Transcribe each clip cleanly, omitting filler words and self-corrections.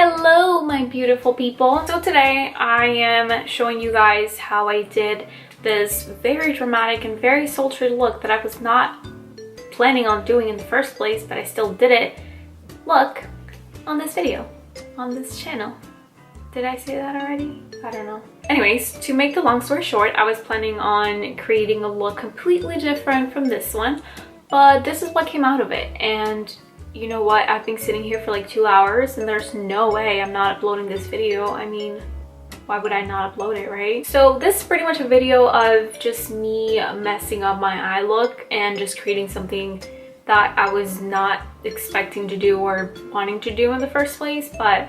Hello my beautiful people. So today I am showing you guys how I did this very dramatic and very sultry look that I was not planning on doing in the first place, but I still did it. Look on this video, on this channel. Did I say that already? I don't know. Anyways, to make the long story short, I was planning on creating a look completely different from this one, but this is what came out of it. And you know what? I've been sitting here for like 2 hours and there's no way I'm not uploading this video. I mean, why would I not upload it, right? So this is pretty much a video of just me messing up my eye look and just creating something that I was not expecting to do or wanting to do in the first place, but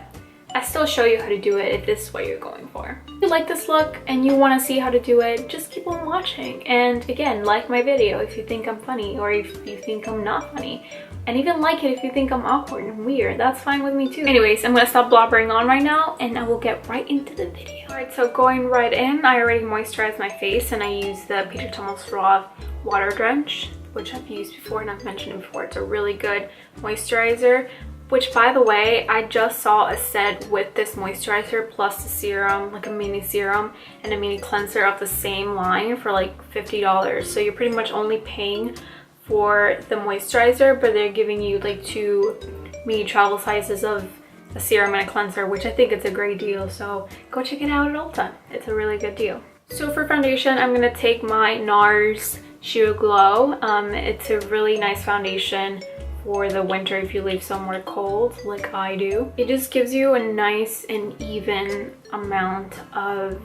I still show you how to do it if this is what you're going for. If you like this look and you want to see how to do it, just keep on watching. And again, like my video if you think I'm funny or if you think I'm not funny. And even like it if you think I'm awkward and weird. That's fine with me too. Anyways, I'm gonna stop blobbering on right now and I will get right into the video. Alright, so going right in, I already moisturized my face and I used the Peter Thomas Raw Water Drench, which I've used before and I've mentioned it before. It's a really good moisturizer. Which, by the way, I just saw a set with this moisturizer plus the serum, like a mini serum and a mini cleanser of the same line for like $50. So you're pretty much only paying for the moisturizer, but they're giving you like 2 mini travel sizes of a serum and a cleanser, which I think is a great deal. So go check it out at Ulta. It's a really good deal. So for foundation, I'm gonna take my NARS Sheer Glow. It's a really nice foundation for the winter if you live somewhere cold like I do. It just gives you a nice and even amount of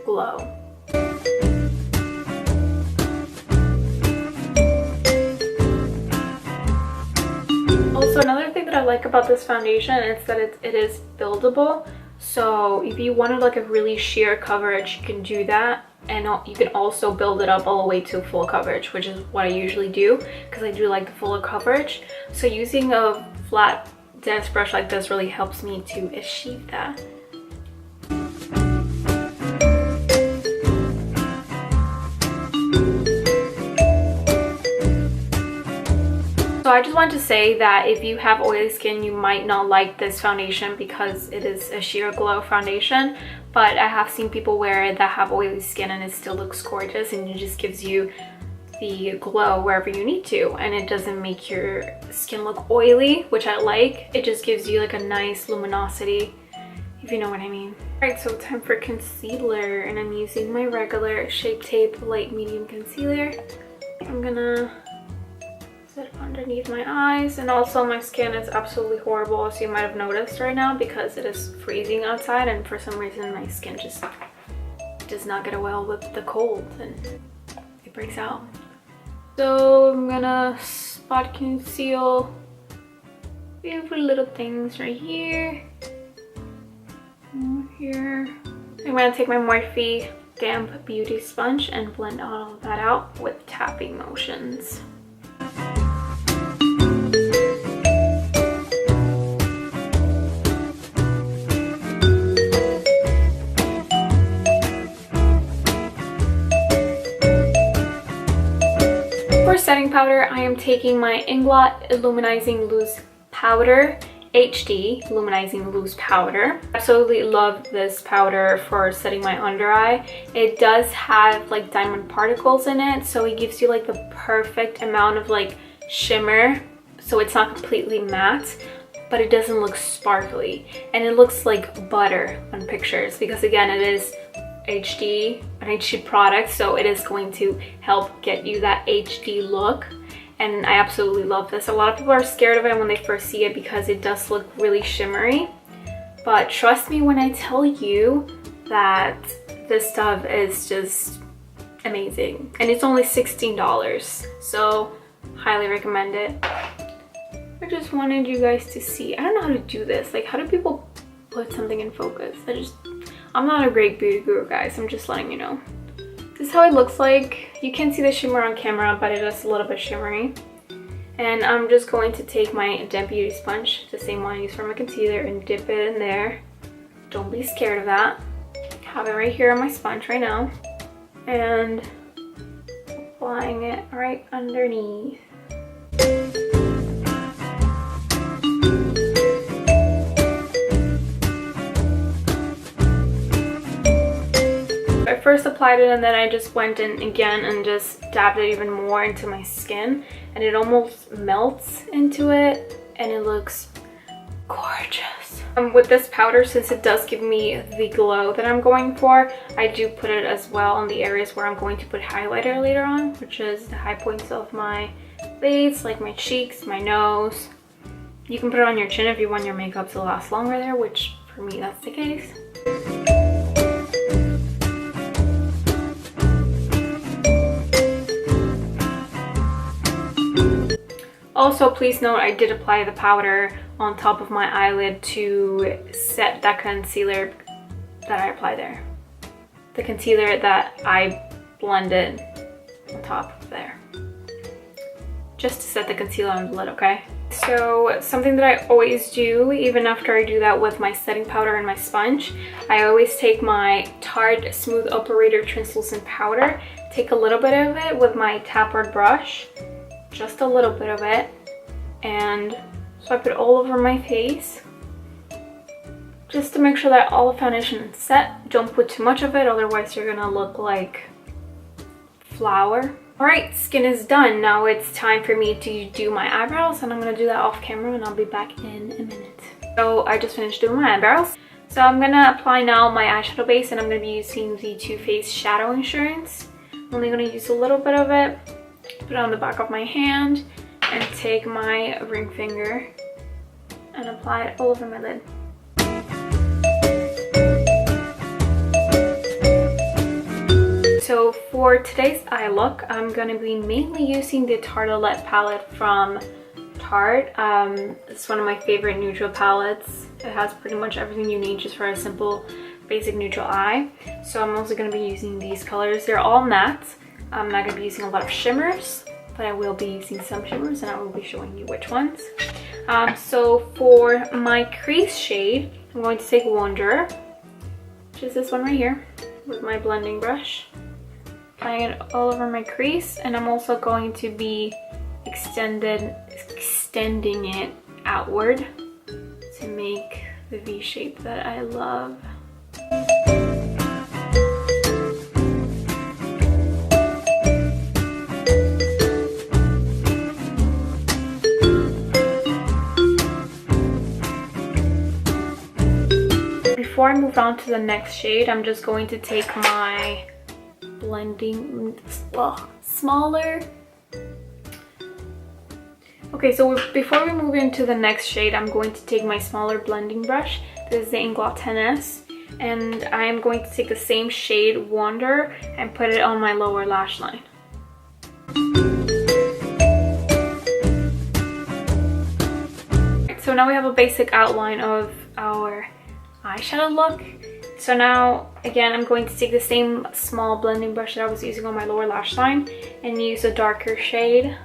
glow. Also, another thing that I like about this foundation is that it is buildable. So if you wanted like a really sheer coverage, you can do that. And you can also build it up all the way to full coverage, which is what I usually do because I do like the fuller coverage. So using a flat dense brush like this really helps me to achieve that. So I just want to say that if you have oily skin, you might not like this foundation because it is a sheer glow foundation. But I have seen people wear it that have oily skin and it still looks gorgeous and it just gives you the glow wherever you need to. And it doesn't make your skin look oily, which I like. It just gives you like a nice luminosity, if you know what I mean. Alright, so time for concealer. And I'm using my regular Shape Tape Light Medium Concealer. I'm gonna set it underneath my eyes, and also my skin is absolutely horrible, as you might have noticed right now, because it is freezing outside and for some reason my skin just does not get well with the cold and it breaks out. So I'm gonna spot conceal every little things right here, here. I'm gonna take my Morphe Damp Beauty Sponge and blend all of that out with tapping motions. For setting powder, I am taking my Inglot Illuminizing Loose Powder, HD Illuminizing Loose Powder. Absolutely love this powder for setting my under eye. It does have like diamond particles in it, so it gives you like the perfect amount of like shimmer. So it's not completely matte, but it doesn't look sparkly. And it looks like butter on pictures because again, it is HD, an HD product, so it is going to help get you that HD look. And I absolutely love this. A lot of people are scared of it when they first see it because it does look really shimmery, but trust me when I tell you that this stuff is just amazing. And it's only $16, so highly recommend it. I just wanted you guys to see. I don't know how to do this. Like, how do people put something in focus? I'm not a great beauty guru, guys. I'm just letting you know. This is how it looks like. You can't see the shimmer on camera, but it is a little bit shimmery. And I'm just going to take my Damp Beauty Sponge, the same one I use for my concealer, and dip it in there. Don't be scared of that. I have it right here on my sponge right now. And applying it right underneath. applied it and then I just went in again and just dabbed it even more into my skin, and it almost melts into it and it looks gorgeous. With this powder, since it does give me the glow that I'm going for, I do put it as well on the areas where I'm going to put highlighter later on, which is the high points of my face, like my cheeks, my nose. You can put it on your chin if you want your makeup to last longer there, which for me that's the case. Also, please note I did apply the powder on top of my eyelid to set that concealer that I applied there. The concealer that I blended on top of there. Just to set the concealer on the lid, okay? So something that I always do, even after I do that with my setting powder and my sponge, I always take my Tarte Smooth Operator Translucent Powder, take a little bit of it with my tapered brush, just a little bit of it, and swipe it all over my face just to make sure that all the foundation is set. Don't put too much of it, otherwise you're gonna look like flour. Alright, skin is done. Now it's time for me to do my eyebrows, and I'm gonna do that off camera and I'll be back in a minute. So I just finished doing my eyebrows. So I'm gonna apply now my eyeshadow base, and I'm gonna be using the Too Faced Shadow Insurance. I'm only gonna use a little bit of it, put it on the back of my hand, and take my ring finger and apply it all over my lid. So for today's eye look, I'm going to be mainly using the Tartelette palette from Tarte. It's one of my favorite neutral palettes. It has pretty much everything you need just for a simple, basic neutral eye. So I'm also going to be using these colors. They're all matte. I'm not going to be using a lot of shimmers, but I will be using some shimmers and I will be showing you which ones. So for my crease shade, I'm going to take Wonder, which is this one right here, with my blending brush. Applying it all over my crease, and I'm also going to be extending it outward to make the V shape that I love. Before I move on to the next shade, I'm just going to take my blending smaller. Okay, so before we move into the next shade, I'm going to take my smaller blending brush. This is the Inglot 10S, and I am going to take the same shade Wonder and put it on my lower lash line. So now we have a basic outline of our eyeshadow look. So now, again, I'm going to take the same small blending brush that I was using on my lower lash line and use a darker shade.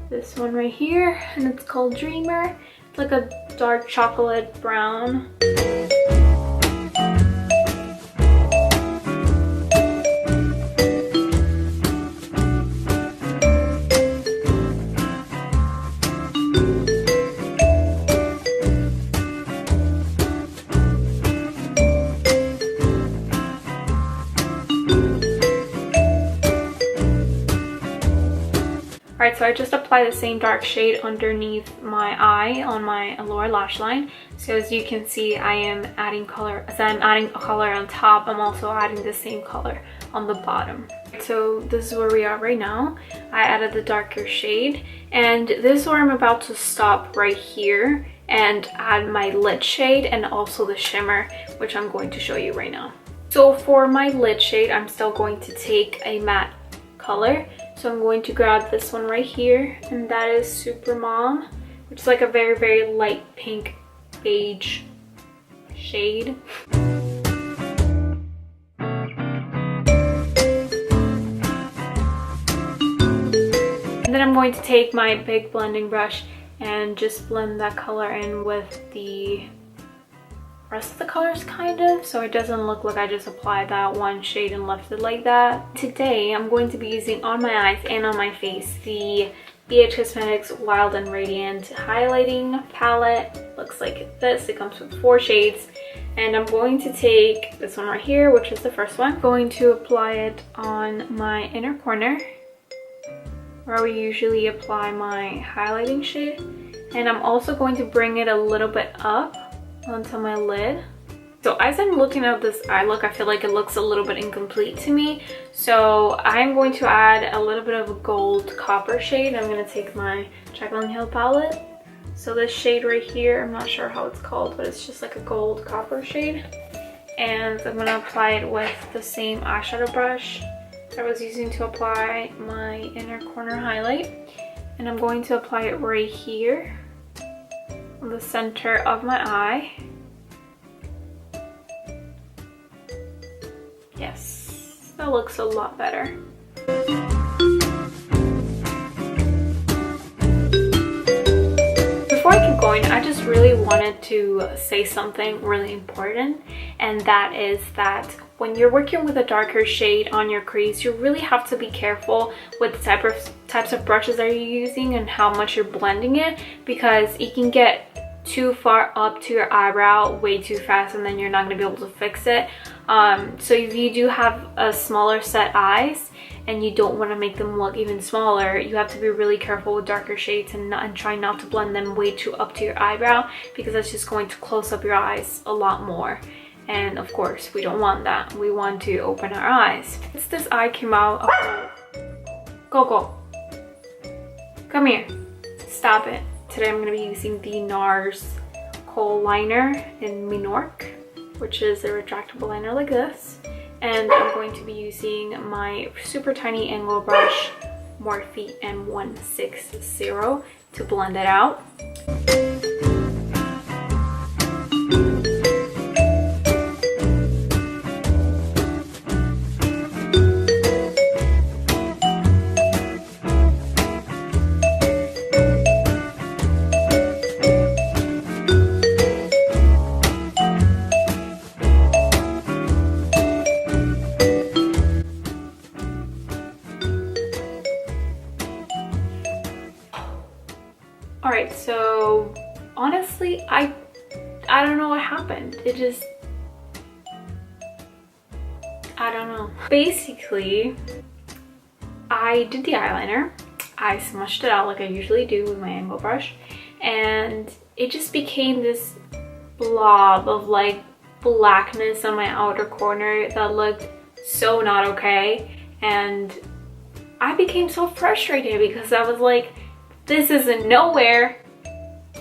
This one right here, and it's called Dreamer. It's like a dark chocolate brown. Alright, so I just apply the same dark shade underneath my eye on my lower lash line. So as you can see, I am adding color. As I'm adding a color on top, I'm also adding the same color on the bottom. So this is where we are right now. I added the darker shade, and this is where I'm about to stop right here and add my lid shade and also the shimmer, which I'm going to show you right now. So for my lid shade, I'm still going to take a matte color. So I'm going to grab this one right here, and that is Super Mom, which is like a very, very light pink beige shade. And then I'm going to take my big blending brush and just blend that color in with the rest of the colors, kind of, so it doesn't look like I just applied that one shade and left it like that. Today I'm going to be using on my eyes and on my face the BH Cosmetics Wild and Radiant highlighting palette. Looks like this. It comes with 4 shades. And I'm going to take this one right here, which is the first one. I'm going to apply it on my inner corner, where we usually apply my highlighting shade. And I'm also going to bring it a little bit up onto my lid. So as I'm looking at this eye look, I feel like it looks a little bit incomplete to me. So I'm going to add a little bit of a gold copper shade. I'm going to take my Jaclyn Hill palette. So this shade right here, I'm not sure how it's called, but it's just like a gold copper shade. And I'm going to apply it with the same eyeshadow brush that I was using to apply my inner corner highlight. And I'm going to apply it right here on the center of my eye. Yes, that looks a lot better. Before I keep going, I just really wanted to say something really important, and that is that when you're working with a darker shade on your crease, you really have to be careful with the types of brushes that you're using and how much you're blending it, because it can get too far up to your eyebrow way too fast and then you're not going to be able to fix it. So if you do have a smaller set eyes and you don't want to make them look even smaller, you have to be really careful with darker shades and try not to blend them way too up to your eyebrow, because that's just going to close up your eyes a lot more. And of course, we don't want that. We want to open our eyes. Since this eye came out, Coco, come here, stop it. Today I'm going to be using the NARS Kohl liner in Minorque, which is a retractable liner like this. And I'm going to be using my super tiny angle brush, Morphe M160, to blend it out. Alright, so honestly, I don't know what happened. It just, I don't know. Basically, I did the eyeliner. I smushed it out like I usually do with my angle brush, and it just became this blob of like blackness on my outer corner that looked so not okay. And I became so frustrated because I was like, this isn't nowhere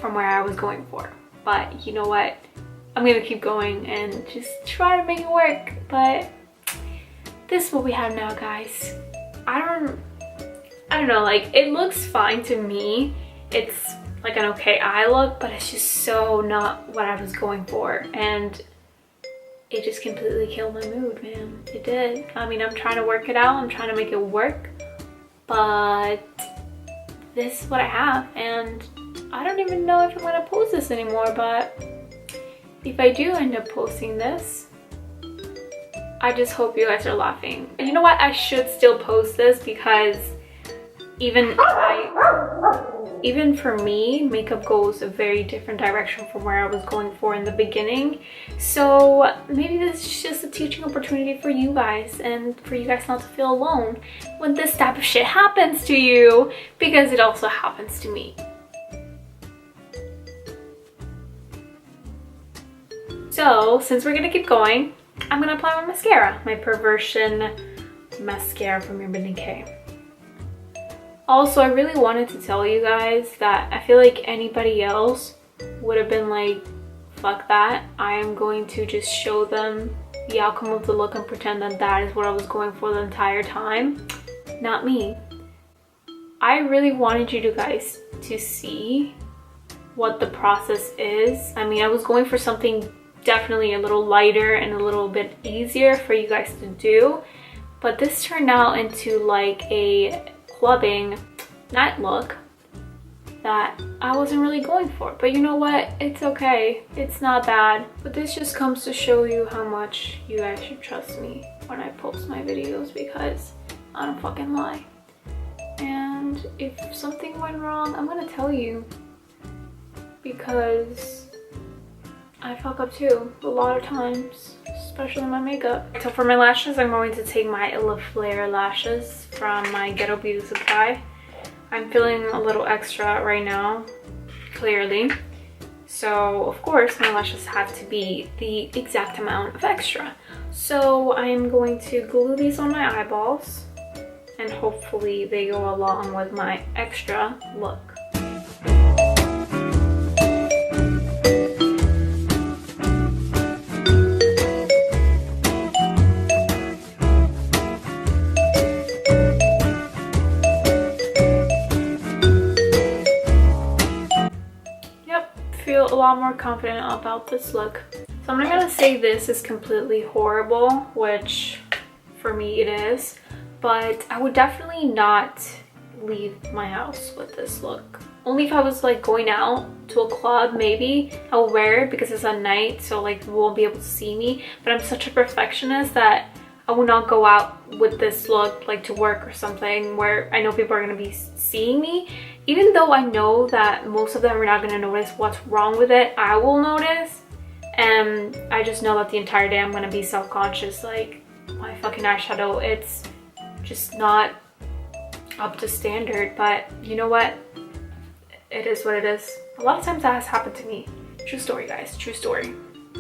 from where I was going for. But you know what? I'm gonna keep going and just try to make it work. But this is what we have now, guys. I don't know, like, it looks fine to me. It's like an okay eye look, but it's just so not what I was going for. And it just completely killed my mood, man. It did. I mean, I'm trying to work it out. I'm trying to make it work. But this is what I have, and I don't even know if I'm gonna post this anymore, but if I do end up posting this, I just hope you guys are laughing. And you know what? I should still post this, because even for me, makeup goes a very different direction from where I was going for in the beginning. So maybe this is just a teaching opportunity for you guys, and for you guys not to feel alone when this type of shit happens to you, because it also happens to me. So since we're gonna keep going, I'm gonna apply my mascara, my Perversion mascara from Urban Decay. Also, I really wanted to tell you guys that I feel like anybody else would have been like, fuck that. I am going to just show them the outcome of the look and pretend that that is what I was going for the entire time. Not me. I really wanted you guys to see what the process is. I mean, I was going for something definitely a little lighter and a little bit easier for you guys to do, but this turned out into like a clubbing night look that I wasn't really going for. But you know what? It's okay. It's not bad. But this just comes to show you how much you guys should trust me when I post my videos, because I don't fucking lie. And if something went wrong, I'm gonna tell you, because I fuck up too a lot of times, especially my makeup. So for my lashes, I'm going to take my Le Flare lashes from my Ghetto Beauty Supply. I'm feeling a little extra right now, clearly. So of course my lashes have to be the exact amount of extra. So I'm going to glue these on my eyeballs, and hopefully they go along with my extra look. Feel a lot more confident about this look. So I'm not gonna say this is completely horrible, which for me it is, but I would definitely not leave my house with this look. Only if I was like going out to a club, maybe I'll wear it because it's at night, so like you won't be able to see me. But I'm such a perfectionist that I will not go out with this look like to work or something where I know people are gonna be seeing me. Even though I know that most of them are not gonna notice what's wrong with it, I will notice. And I just know that the entire day I'm gonna be self-conscious, like my fucking eyeshadow, it's just not up to standard. But you know what? It is what it is. A lot of times that has happened to me. True story, guys, true story.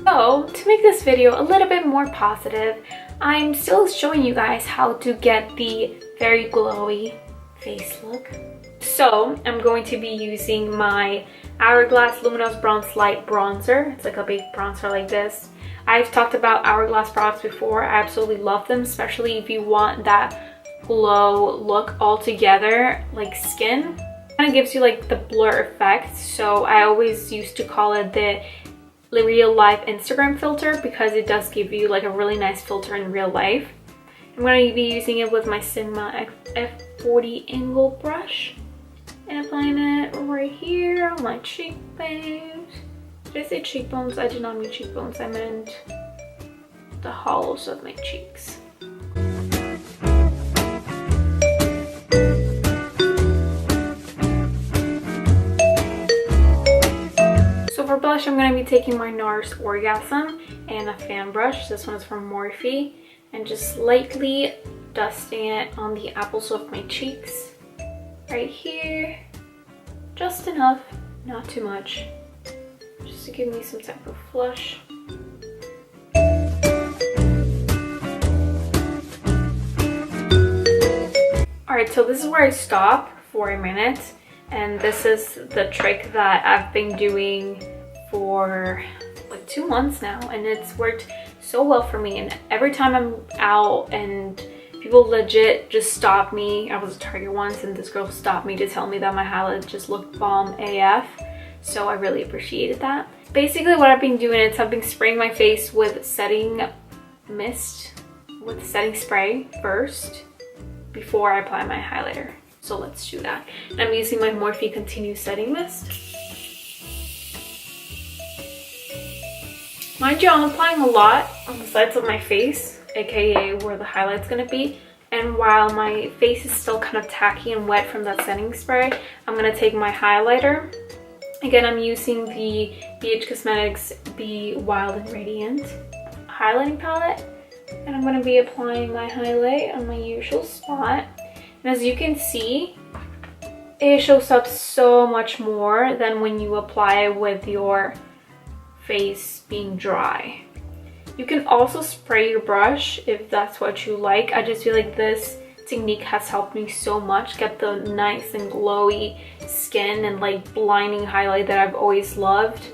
So to make this video a little bit more positive, I'm still showing you guys how to get the very glowy face look. So I'm going to be using my Hourglass Luminous Bronze Light Bronzer. It's like a big bronzer like this. I've talked about Hourglass products before. I absolutely love them, especially if you want that glow look all together, like skin. It kind of gives you like the blur effect. So I always used to call it the real life Instagram filter because it does give you like a really nice filter in real life. I'm going to be using it with my Cinema F40 angle brush and applying it right here on my cheekbones. Did I say cheekbones? I did not mean cheekbones, I meant the hollows of my cheeks. So for blush, I'm going to be taking my NARS Orgasm and a fan brush. This one is from Morphe, and just lightly dusting it on the apples of my cheeks. Right here. Just enough, not too much. Just to give me some type of flush. Alright, so this is where I stop for a minute. And this is the trick that I've been doing for like 2 months now, and it's worked so well for me. And every time I'm out and people legit just stop me. I was at Target once and this girl stopped me to tell me that my highlights just looked bomb AF. So I really appreciated that. Basically what I've been doing is I've been spraying my face with setting mist, with setting spray first before I apply my highlighter. So let's do that. And I'm using my Morphe Continue Setting Mist. Mind you, I'm applying a lot on the sides of my face, aka where the highlight's gonna be. And while my face is still kind of tacky and wet from that setting spray, I'm gonna take my highlighter. Again, I'm using the BH Cosmetics Be Wild and Radiant highlighting palette. And I'm gonna be applying my highlight on my usual spot. And as you can see, it shows up so much more than when you apply it with your face being dry. You can also spray your brush if that's what you like. I just feel like this technique has helped me so much get the nice and glowy skin and like blinding highlight that I've always loved.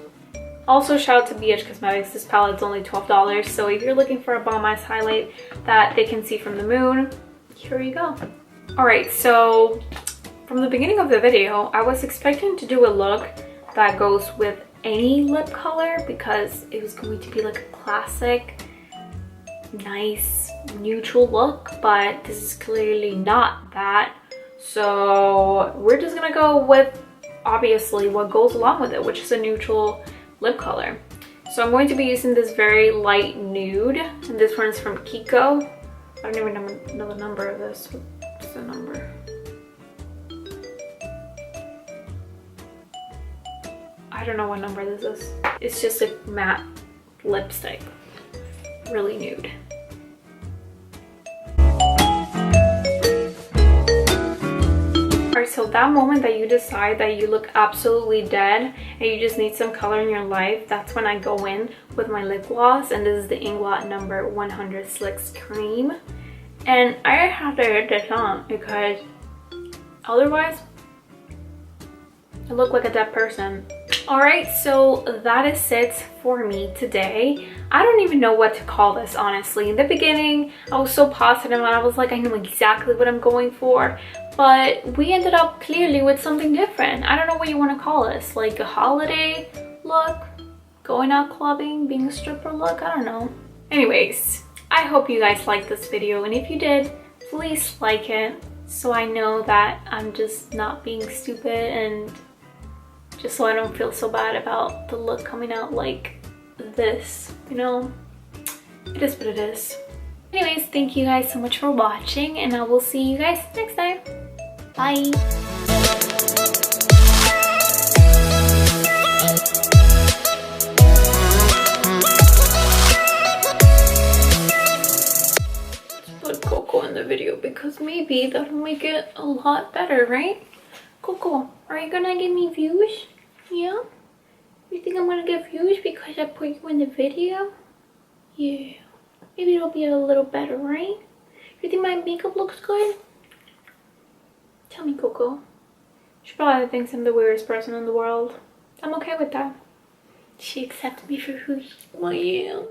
Also, shout out to BH Cosmetics. This palette's only $12, so if you're looking for a bomb ass highlight that they can see from the moon, here you go. Alright, so from the beginning of the video, I was expecting to do a look that goes with any lip color because it was going to be like a classic, nice, neutral look, but this is clearly not that. So we're just gonna go with, obviously, what goes along with it, which is a neutral lip color. So I'm going to be using this very light nude, and this one's from Kiko. I don't even know the number of this. What's the number? I don't know what number this is. It's just a matte lipstick. Really nude. Alright, so that moment that you decide that you look absolutely dead and you just need some color in your life, that's when I go in with my lip gloss, and this is the Inglot number 100 Slicks Cream. And I have to hit this on because otherwise I look like a dead person. Alright, so that is it for me today. I don't even know what to call this, honestly. In the beginning, I was so positive and I was like, I know exactly what I'm going for. But we ended up clearly with something different. I don't know what you want to call this. Like a holiday look? Going out clubbing? Being a stripper look? I don't know. Anyways, I hope you guys liked this video. And if you did, please like it so I know that I'm just not being stupid, and just so I don't feel so bad about the look coming out like this, you know? It is what it is. Anyways, thank you guys so much for watching, and I will see you guys next time. Bye! Put Coco in the video because maybe that'll make it a lot better, right? Coco, are you gonna give me views? Yeah? You think I'm gonna get views because I put you in the video? Yeah. Maybe it'll be a little better, right? You think my makeup looks good? Tell me, Coco. She probably thinks I'm the weirdest person in the world. I'm okay with that. She accepts me for who I am.